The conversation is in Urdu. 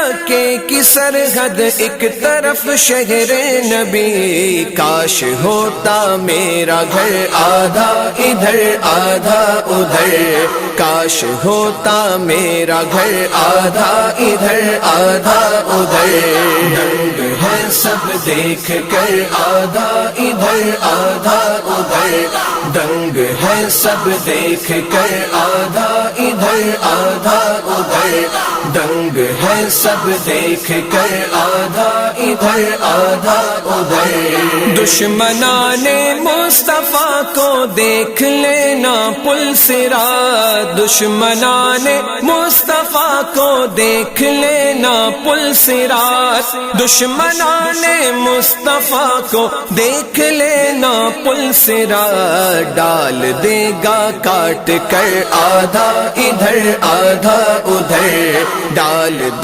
مکے کی سرحد ایک طرف شہر نبی، کاش ہوتا میرا گھر آدھا ادھر آدھا ادھر، کاش ہوتا میرا گھر آدھا ادھر آدھا ادھر، دنگ ہے سب دیکھ کر آدھا ادھر آدھا ادھر، دنگ ہے سب دیکھ کر آدھا ادھر آدھا ادھر، دنگ ہے سب دیکھ کر آدھا ادھر آدھا ادھر، دشمنان مصطفیٰ کو دیکھ لینا پل صراط، دشمنان مصطفیٰ کو دیکھ لینا پل صراط، دشمنان مصطفیٰ کو دیکھ لینا پل صراط، ڈال دے گا کاٹ کر آدھا ادھر آدھا ادھر، ڈال